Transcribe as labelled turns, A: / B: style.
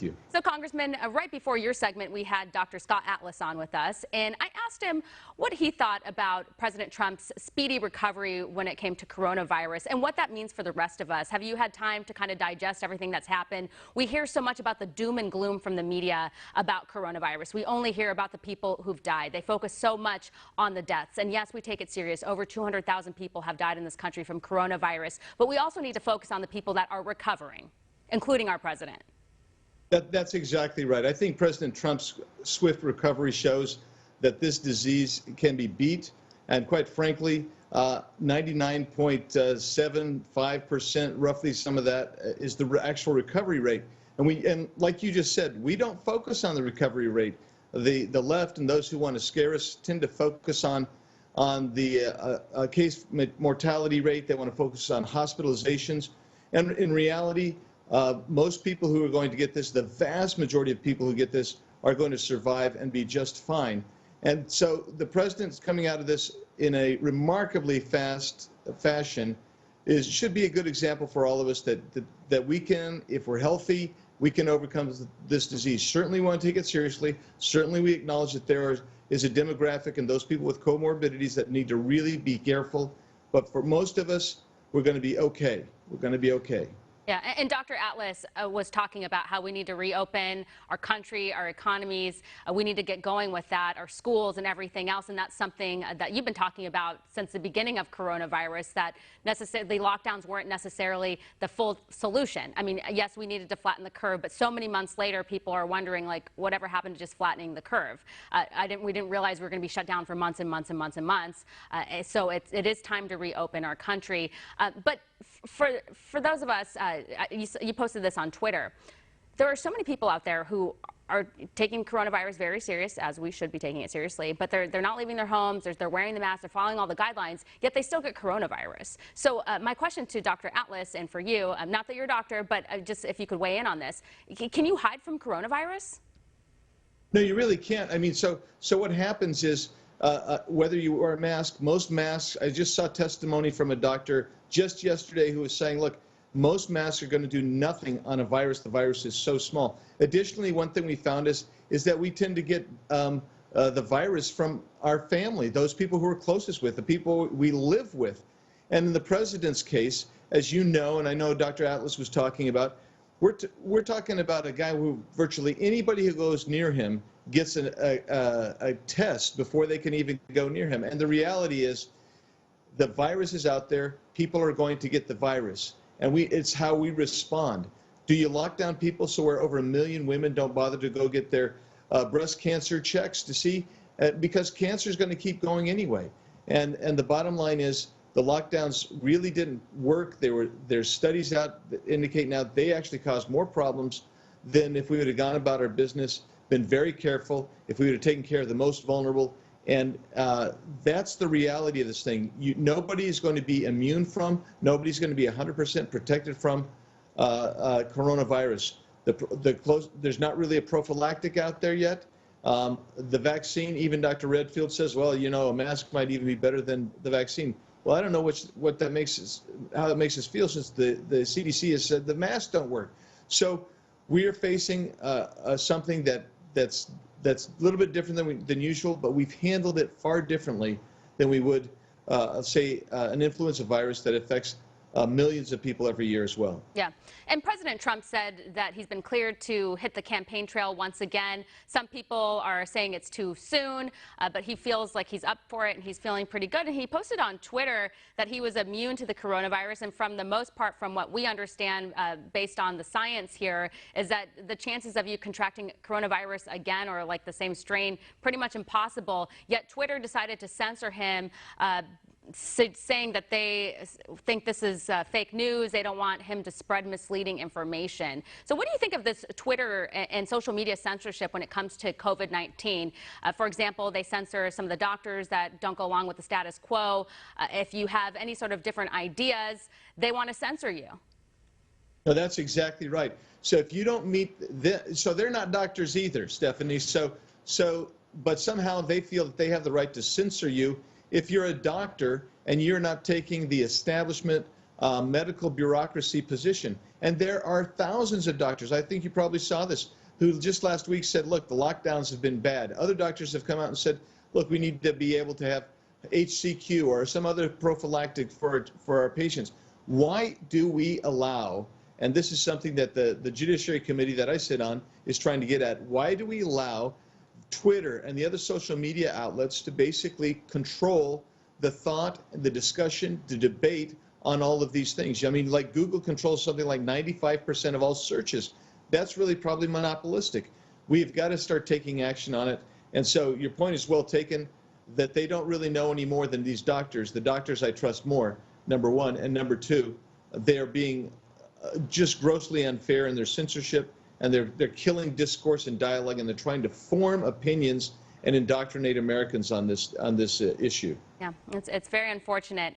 A: you.
B: So, Congressman, right before your segment, we had Dr. Scott Atlas on with us, and I asked him what he thought about President Trump's speedy recovery when it came to coronavirus and what that means for the rest of us. Have you had time to kind of digest everything that's happened? We hear so much about the doom and gloom from the media about coronavirus. We only hear about the people who've died. They focus so much on the deaths. And yes, we take it serious. Over 200,000 people have died in this country from coronavirus. But we also need to focus on the people that are recovering, including our president.
A: That's exactly right. I think President Trump's swift recovery shows that this disease can be beat. And quite frankly, 99.75%, roughly some of that, is the actual recovery rate. And like you just said, we don't focus on the recovery rate. The left and those who want to scare us tend to focus on the case mortality rate. They want to focus on hospitalizations. And in reality, most people who are going to get this, the vast majority of people who get this, are going to survive and be just fine. And so the president's coming out of this in a remarkably fast fashion should be a good example for all of us that we can, if we're healthy, we can overcome this disease. Certainly we want to take it seriously. Certainly we acknowledge that there is a demographic and those people with comorbidities that need to really be careful. But for most of us, we're going to be okay. We're going to be okay.
B: Yeah, and Dr. Atlas was talking about how we need to reopen our country, our economies. We need to get going with that, our schools and everything else. And that's something that you've been talking about since the beginning of coronavirus, that the lockdowns weren't necessarily the full solution. I mean, yes, we needed to flatten the curve, but so many months later, people are wondering, like, whatever happened to just flattening the curve? We didn't realize we were going to be shut down for months and months and months and months. So it is time to reopen our country. But for those of us, you posted this on Twitter. There are so many people out there who are taking coronavirus very serious, as we should be taking it seriously, but they're not leaving their homes, they're wearing the mask, they're following all the guidelines, yet they still get coronavirus. So my question to Dr. Atlas and for you, not that you're a doctor, but just if you could weigh in on this, can you hide from coronavirus?
A: No, you really can't. I mean, so what happens is whether you wear a mask, most masks, I just saw testimony from a doctor just yesterday who was saying, look, most masks are going to do nothing on a virus. The virus is so small. Additionally, one thing we found is that we tend to get the virus from our family, those people who are closest with, the people we live with. And in the president's case, as you know, and I know Dr. Atlas was talking about, we're talking about a guy who virtually anybody who goes near him gets a test before they can even go near him. And the reality is the virus is out there. People are going to get the virus. And it's how we respond. Do you lock down people so where over 1 million women don't bother to go get their breast cancer checks to see? Because cancer is going to keep going anyway. And the bottom line is the lockdowns really didn't work. There's studies out that indicate now they actually caused more problems than if we would have gone about our business, been very careful, if we would have taken care of the most vulnerable. And that's the reality of this thing. Nobody is going to be immune from, nobody's going to be 100% protected from coronavirus. There's not really a prophylactic out there yet. The vaccine, even Dr. Redfield says, well, you know, a mask might even be better than the vaccine. Well, I don't know what that makes us, how that makes us feel, since the CDC has said the masks don't work. So we are facing something that's a little bit different than usual, but we've handled it far differently than we would, say, an influenza virus that affects millions of people every year as well.
B: Yeah. And President Trump said that he's been cleared to hit the campaign trail once again. Some people are saying it's too soon, but he feels like he's up for it and he's feeling pretty good. And he posted on Twitter that he was immune to the coronavirus. And from the most part, from what we understand, based on the science here, is that the chances of you contracting coronavirus again or like the same strain, pretty much impossible. Yet Twitter decided to censor him, saying that they think this is fake news. They don't want him to spread misleading information. So what do you think of this Twitter and social media censorship when it comes to COVID-19? For example, they censor some of the doctors that don't go along with the status quo. If you have any sort of different ideas, they want to censor you.
A: No, that's exactly right. So if you don't meet so they're not doctors either, Stephanie. But somehow they feel that they have the right to censor you if you're a doctor and you're not taking the establishment medical bureaucracy position. And there are thousands of doctors, I think you probably saw this, who just last week said, look, the lockdowns have been bad. Other doctors have come out and said, look, we need to be able to have HCQ or some other prophylactic for our patients. Why do we allow, and this is something that the Judiciary Committee that I sit on is trying to get at, why do we allow Twitter and the other social media outlets to basically control the thought, the discussion, the debate on all of these things? I mean, like Google controls something like 95% of all searches. That's really probably monopolistic. We've got to start taking action on it. And so your point is well taken, that they don't really know any more than these doctors. The doctors I trust more, number one. And number two, they are being just grossly unfair in their censorship, and they're killing discourse and dialogue, and they're trying to form opinions and indoctrinate Americans on this issue.
B: Yeah, it's very unfortunate.